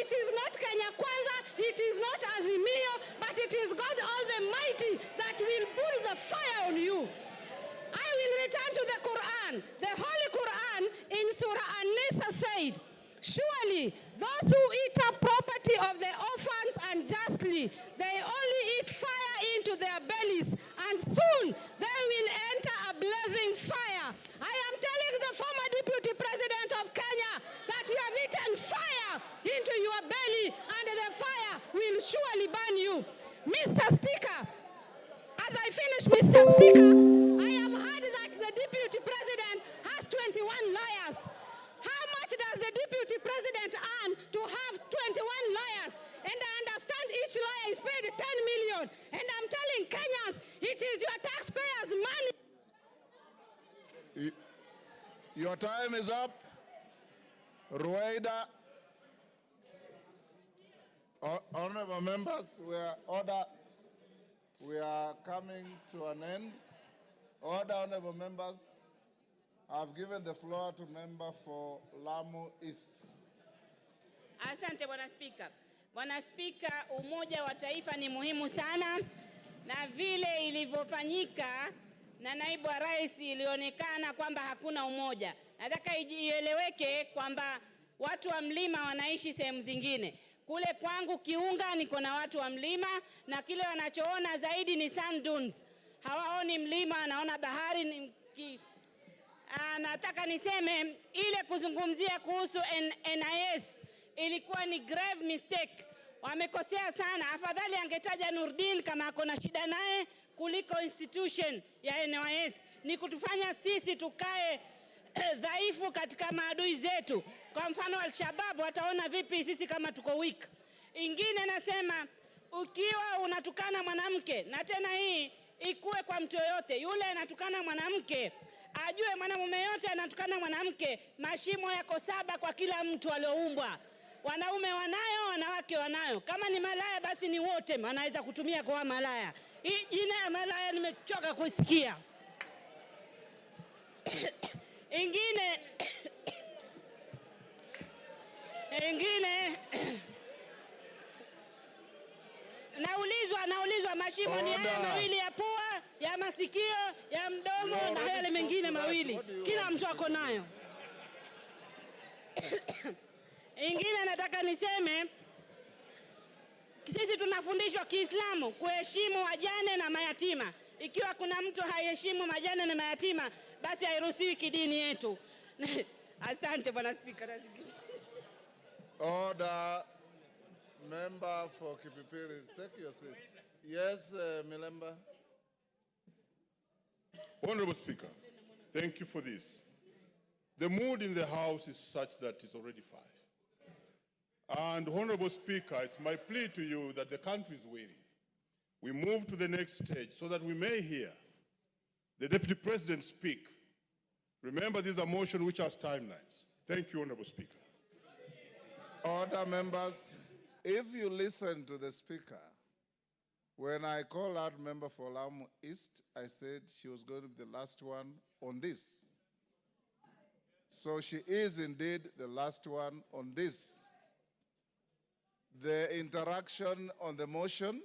It is not Kenya Kwanza, it is not Azimio, but it is God Almighty that will put the fire on you. I will return to the Quran. The Holy Quran in Surah An-Nisa said, surely those who eat up property of the orphans unjustly, they only eat fire into their bellies, and soon they will enter a blazing fire. I am telling the former Deputy President of Kenya that you have eaten fire into your belly, and the fire will surely burn you. Mr. Speaker, as I finish, Mr. Speaker, I have heard that the Deputy President has 21 lawyers. How much does the Deputy President earn to have 21 lawyers? And I understand each lawyer is paid 10 million. And I'm telling Kenyans, it is your taxpayers' money. Your time is up. Rueda. Honorable members, we are coming to an end. Order, honorable members. I've given the floor to member for Lamu East. Asante Bwana Spika. Bwana Spika, umoja wa taifa ni muhimu sana, na vile ilivyofanyika na naibu wa rais ilionekana kwamba hakuna umoja. Nataka ieleweke kwamba watu wa mlima wanaishi sehemu zingine. Kule kwangu Kiunga niko na watu wa mlima, na kile wanachoona zaidi ni sand dunes. Hawaoni mlima, wanaona bahari. Nataka niseme ile kuzungumzia kuhusu NIS ilikuwa ni grave mistake. Wamekosea sana. Afadhali angetaja Nurdin kama ako na shida naye kuliko institution ya NIS. Ni kutufanya sisi tukae dhaifu katika maadui zetu. Kwa mfano Al-Shabaab wataona vipi sisi kama tuko weak. Ingine nasema, ukiwa unatukana mwanamke, na tena hii ikuwe kwa mtu yoyote, yule anatukana mwanamke ajue mwanamume yote anatukana mwanamke, mashimo yako 7 kwa kila mtu alioumbwa. Wanaume wanayo, wanawake wanayo. Kama ni malaya basi ni wote wanaweza kutumia kwa malaya. Hii jina ya malaya nimechoka kusikia. Ingine naulizwa mashimo ni haya mawili ya pua, ya masikio, ya mdomo na yale mengine mawili. Kila mtu ako nayo. Ingine nataka niseme, sisi tunafundishwa Kiislamu kuheshimu wajane na mayatima. Ikiwa kuna mtu haiheshimu wajane na mayatima, basi hairuhusiwi kidini yetu. Asante Bwana Spika. Order. Member for Kipipiri, take your seat. Yes, Milemba. Honorable Speaker, thank you for this. The mood in the House is such that it's already 5. And Honorable Speaker, it's my plea to you that the country is waiting. We move to the next stage so that we may hear the Deputy President speak. Remember, this is a motion which has timelines. Thank you, Honorable Speaker. Order, members. If you listen to the Speaker, when I called out member for Lamu East, I said she was going to be the last one on this. So she is indeed the last one on this. The interaction on the motion.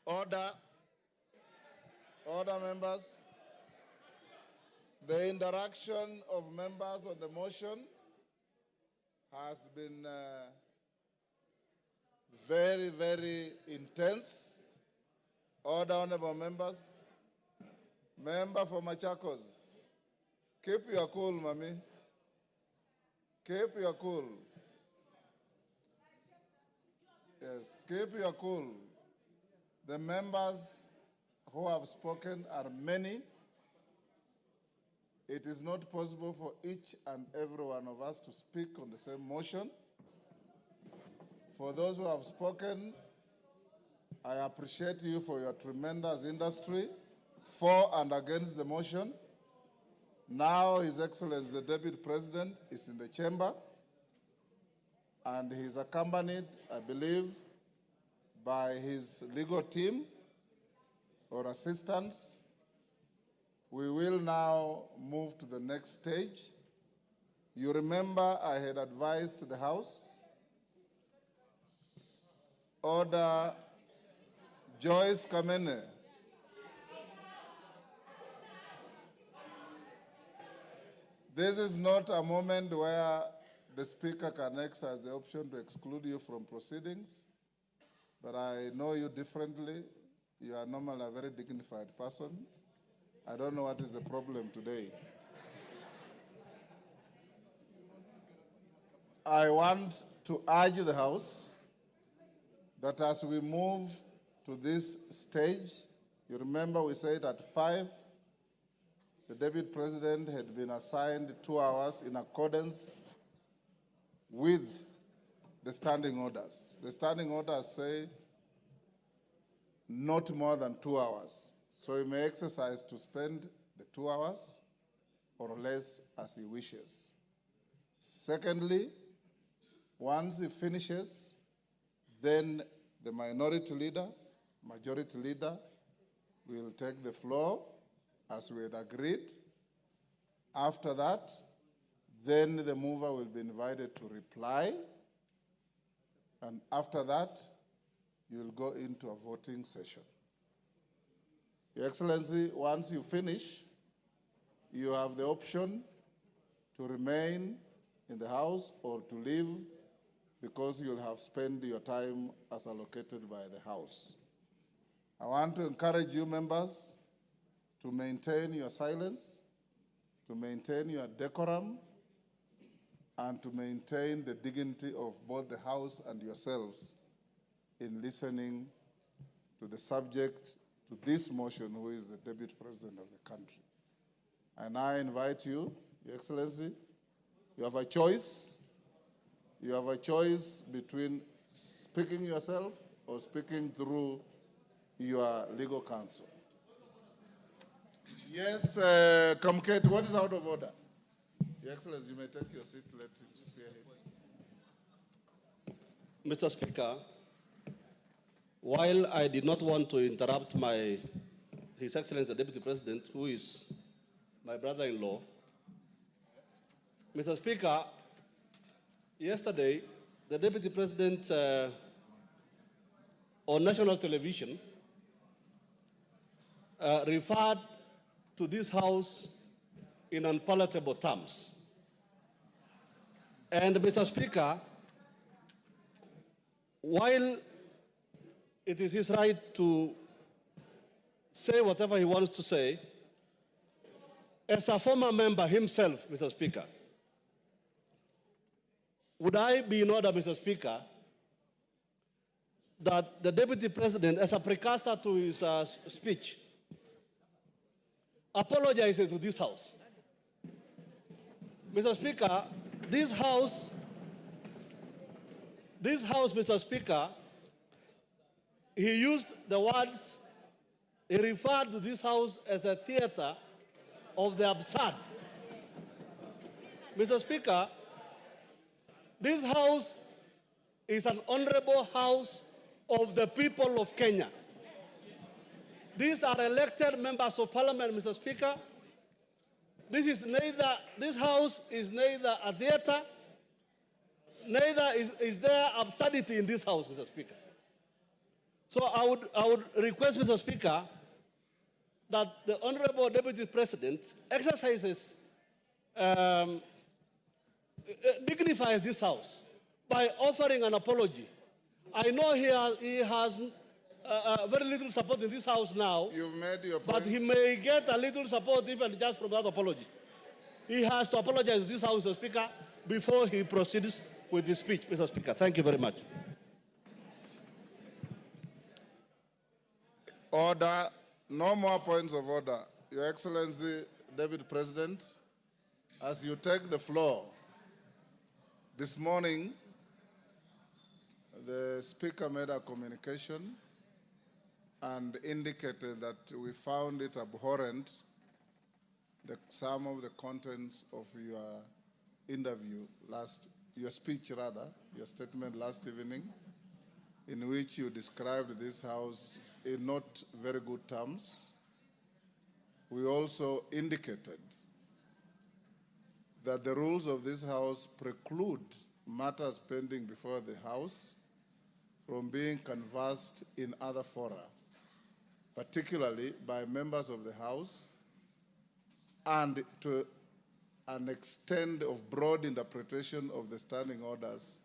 Order. Order, members. The interaction of members on the motion has been very, very intense. Order, honorable members. Member for Machakos, keep your cool, Mami. Keep your cool. Yes, keep your cool. The members who have spoken are many. It is not possible for each and every one of us to speak on the same motion. For those who have spoken, I appreciate you for your tremendous industry for and against the motion. Now, His Excellency the Deputy President is in the chamber, and he is accompanied, I believe, by his legal team or assistants. We will now move to the next stage. You remember I had advised the House, Order Joyce Kamene. This is not a moment where the Speaker can exercise the option to exclude you from proceedings, but I know you differently. You are normally a very dignified person. I don't know what is the problem today. I want to urge the House that as we move to this stage, you remember we said at 5, the Deputy President had been assigned 2 hours in accordance with the standing orders. The standing orders say not more than 2 hours. So he may exercise to spend the 2 hours or less as he wishes. Secondly, once he finishes, then the minority leader, majority leader will take the floor as we had agreed. After that, then the mover will be invited to reply. And after that, you will go into a voting session. Your Excellency, once you finish, you have the option to remain in the House or to leave because you'll have spent your time as allocated by the House. I want to encourage you members to maintain your silence, to maintain your decorum, and to maintain the dignity of both the House and yourselves in listening to the subject to this motion, who is the Deputy President of the country. And I invite you, Your Excellency, you have a choice. You have a choice between speaking yourself or speaking through your legal counsel. Yes, Kamket, what is out of order? Your Excellency, you may take your seat. Let us hear it. Mr. Speaker, while I did not want to interrupt His Excellency the Deputy President, who is my brother-in-law, Mr. Speaker, yesterday the Deputy President on national television referred to this House in unpalatable terms. And Mr. Speaker, while it is his right to say whatever he wants to say, as a former member himself, Mr. Speaker, would I be in order, Mr. Speaker, that the Deputy President, as a precursor to his speech, apologizes to this House? Mr. Speaker, this House, Mr. Speaker, he used the words, he referred to this House as a theater of the absurd. Mr. Speaker, this House is an honorable House of the people of Kenya. These are elected members of Parliament, Mr. Speaker. This House is neither a theater, neither is there absurdity in this House, Mr. Speaker. So I would request, Mr. Speaker, that the Honorable Deputy President exercises, dignifies this House by offering an apology. I know he has very little support in this House now. You've made your point. But he may get a little support even just from that apology. He has to apologize to this House, Mr. Speaker, before he proceeds with his speech, Mr. Speaker. Thank you very much. Order. No more points of order. Your Excellency, Deputy President, as you take the floor, this morning, the Speaker made a communication and indicated that we found it abhorrent that some of the contents of your interview your speech rather, your statement last evening, in which you described this House in not very good terms. We also indicated that the rules of this House preclude matters pending before the House from being canvassed in other fora, particularly by members of the House, and to an extent of broad interpretation of the standing orders,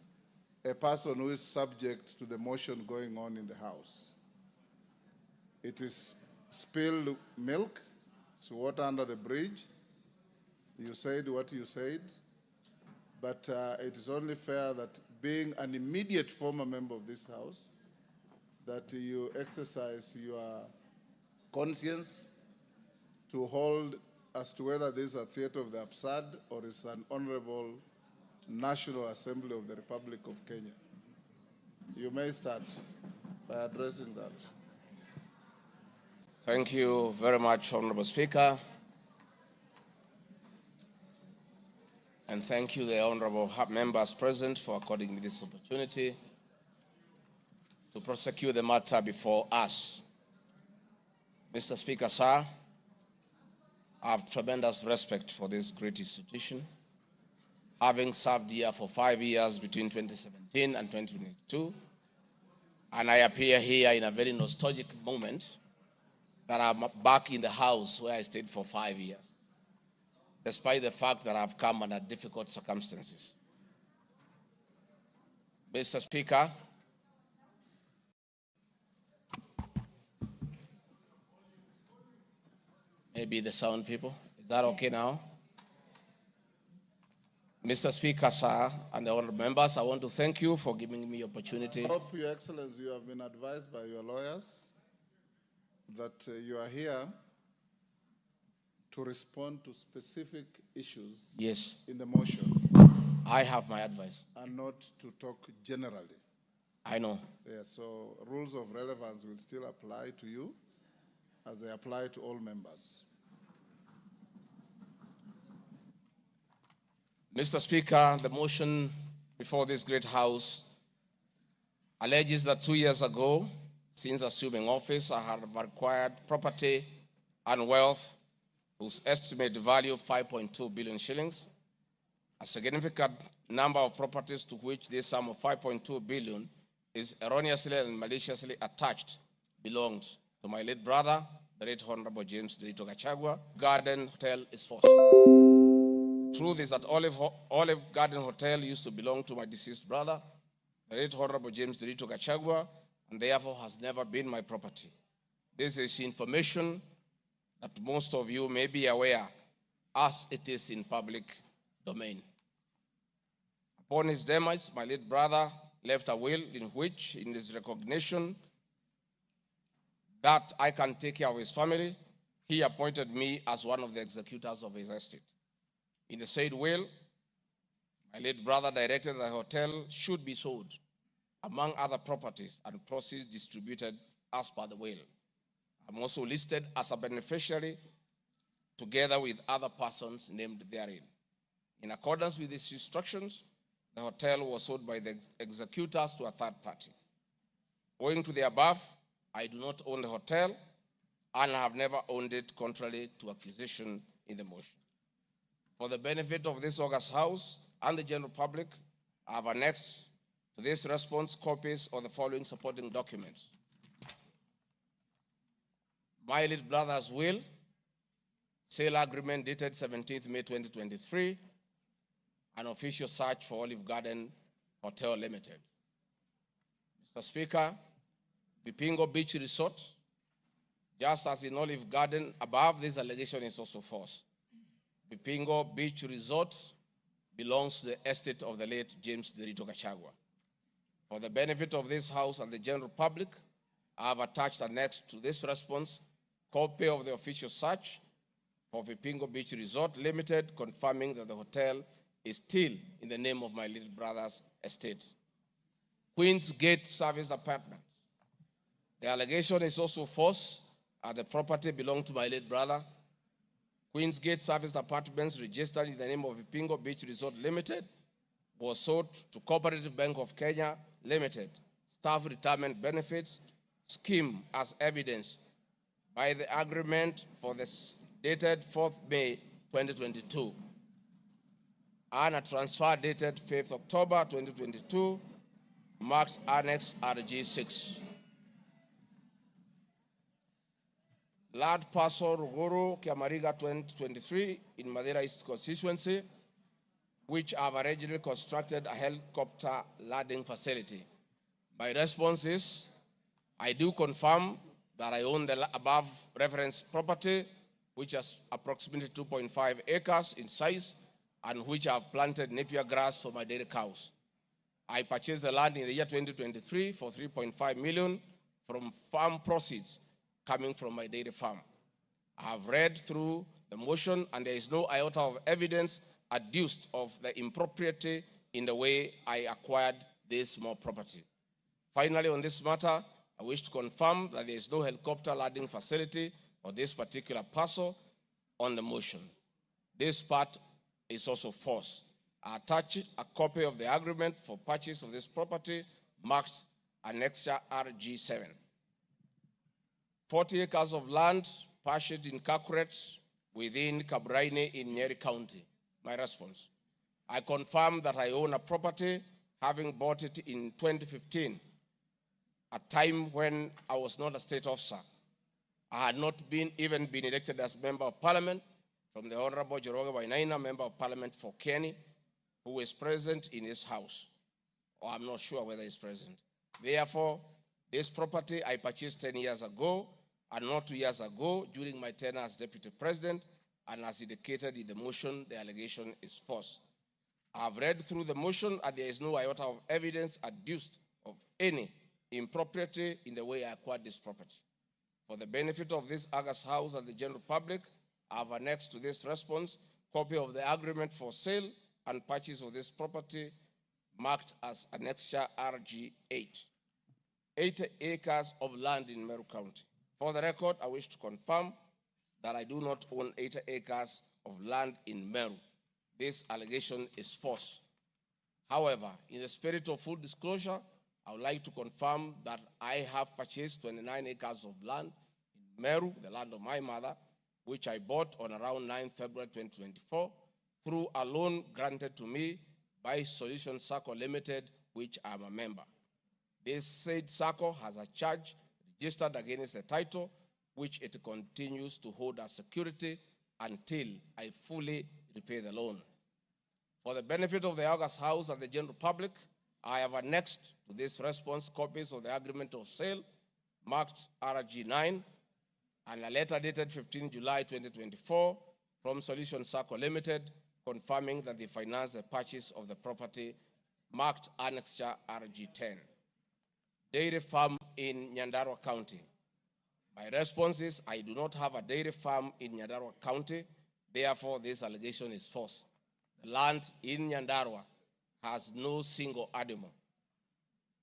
a person who is subject to the motion going on in the House. It is spilled milk, it's water under the bridge. You said what you said, but it is only fair that being an immediate former member of this House, that you exercise your conscience to hold as to whether this is a theater of the absurd or is an honorable National Assembly of the Republic of Kenya. You may start by addressing that. Thank you very much, Honorable Speaker. And thank you, the honorable members present, for according me this opportunity to prosecute the matter before us. Mr. Speaker, sir, I have tremendous respect for this great institution, having served here for 5 years between 2017 and 2022, and I appear here in a very nostalgic moment that I'm back in the House where I stayed for 5 years, despite the fact that I've come under difficult circumstances. Mr. Speaker, maybe the sound people, is that okay now? Mr. Speaker, sir, and the honorable members, I want to thank you for giving me the opportunity. I hope, Your Excellency, you have been advised by your lawyers that you are here to respond to specific issues Yes, in the motion I have my advice. and not to talk generally. I know. Yeah, so rules of relevance will still apply to you as they apply to all members. Mr. Speaker, the motion before this great House alleges that 2 years ago, since assuming office, I have acquired property and wealth whose estimated value of 5.2 billion shillings. A significant number of properties to which this sum of 5.2 billion is erroneously and maliciously attached belongs to my late brother, the late Honorable James Gachagua. Garden Hotel is false. Truth is that Olive Garden Hotel used to belong to my deceased brother, the late Honorable James Gachagua, and therefore has never been my property. This is information that most of you may be aware, as it is in public domain. Upon his demise, my late brother left a will in which, in his recognition that I can take care of his family, he appointed me as one of the executors of his estate. In the said will, my late brother directed that the hotel should be sold, among other properties, and proceeds distributed as per the will. I'm also listed as a beneficiary together with other persons named therein. In accordance with these instructions, the hotel was sold by the executors to a third party. Owing to the above, I do not own the hotel and have never owned it, contrary to accusation in the motion. For the benefit of this august House and the general public, I have annexed to this response copies of the following supporting documents: my late brother's will, sale agreement dated 17th May 2023, an official search for Olive Garden Hotel Limited. Mr. Speaker, Vipingo Beach Resort, just as in Olive Garden, above this allegation is also false. Vipingo Beach Resort belongs to the estate of the late James Gachagua. For the benefit of this House and the general public, I have attached annexed to this response copy of the official search for Vipingo Beach Resort Limited, confirming that the hotel is still in the name of my little brother's estate. Queen's Gate Service Apartment. The allegation is also false, and the property belonged to my late brother. Queen's Gate Service Apartments, registered in the name of Vipingo Beach Resort Limited, was sold to Cooperative Bank of Kenya Limited, Staff Retirement Benefits Scheme, as evidenced by the agreement for the dated 4th May 2022. and a transfer dated 5th October 2022, marked Annex RG6. Land parcel Ruguru, Kiamariga 2023 in Madeira East constituency, which have originally constructed a helicopter landing facility. My response is, I do confirm that I own the above referenced property, which is approximately 2.5 acres in size, and which I have planted napier grass for my dairy cows. I purchased the land in the year 2023 for 3.5 million from farm proceeds coming from my dairy farm. I have read through the motion, and there is no iota of evidence adduced of the impropriety in the way I acquired this small property. Finally, on this matter, I wish to confirm that there is no helicopter landing facility for this particular parcel on the motion. This part is also false. I attach a copy of the agreement for purchase of this property marked Annexure RG7. 40 acres of land purchased in Kakuret within Kabraine in Nyeri County. My response, I confirm that I own a property, having bought it in 2015, a time when I was not a state officer. I had not even been elected as Member of Parliament from the Honorable Joroge Wainaina, Member of Parliament for Kenny, who is present in his house, or I'm not sure whether he's present. Therefore, this property I purchased 10 years ago, and not 2 years ago during my tenure as Deputy President, and as indicated in the motion, the allegation is false. I have read through the motion, and there is no iota of evidence adduced of any impropriety in the way I acquired this property. For the benefit of this August House and the general public, I have annexed to this response copy of the agreement for sale and purchase of this property marked as Annexure RG8. 80 acres of land in Meru County. For the record, I wish to confirm that I do not own 80 acres of land in Meru. This allegation is false. However, in the spirit of full disclosure, I would like to confirm that I have purchased 29 acres of land in Meru, the land of my mother, which I bought on around 9 February 2024 through a loan granted to me by Solution Circle Limited, which I am a member. This said circle has a charge registered against the title, which it continues to hold as security until I fully repay the loan. For the benefit of the August House and the general public, I have annexed to this response copies of the agreement of sale marked RG9 and a letter dated 15 July 2024 from Solution Circle Limited confirming that they financed the purchase of the property marked Annexure RG10. Dairy farm in Nyandarua County. My response is I do not have a dairy farm in Nyandarua County, therefore this allegation is false. The land in Nyandarua has no single animal.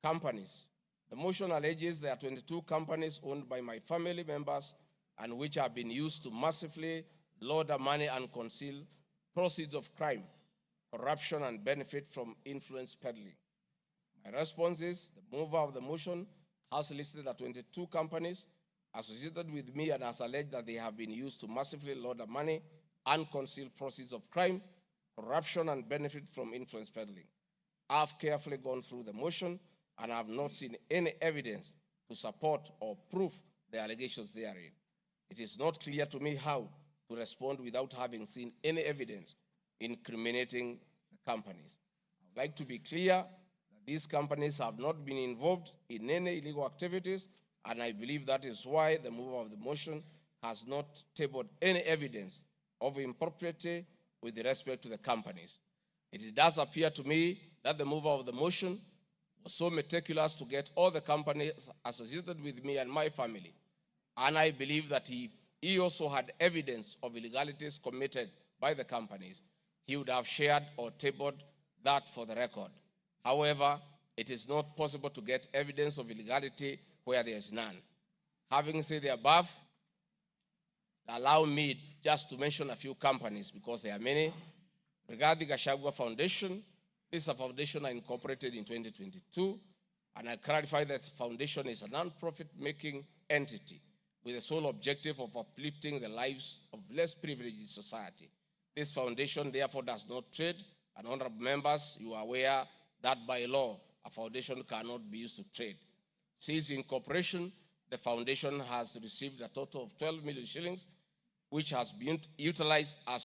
Companies. The motion alleges there are 22 companies owned by my family members and which have been used to massively launder money and conceal proceeds of crime, corruption, and benefit from influence peddling. My response is the mover of the motion has listed the 22 companies associated with me and has alleged that they have been used to massively launder money and conceal proceeds of crime, corruption, and benefit from influence peddling. I've carefully gone through the motion and have not seen any evidence to support or prove the allegations therein. It is not clear to me how to respond without having seen any evidence incriminating the companies. I would like to be clear that these companies have not been involved in any illegal activities, and I believe that is why the mover of the motion has not tabled any evidence of impropriety with respect to the companies. It does appear to me that the mover of the motion was so meticulous to get all the companies associated with me and my family, and I believe that he also had evidence of illegalities committed by the companies, he would have shared or tabled that for the record. However, it is not possible to get evidence of illegality where there is none. Having said the above, allow me just to mention a few companies because there are many. Regarding Gachagua Foundation, this is a foundation I incorporated in 2022, and I clarify that the foundation is a non-profit making entity with the sole objective of uplifting the lives of less privileged in society. This foundation therefore does not trade And honorable members, you are aware that by law, a foundation cannot be used to trade. Since incorporation, the foundation has received a total of 12 million shillings, which has been utilized as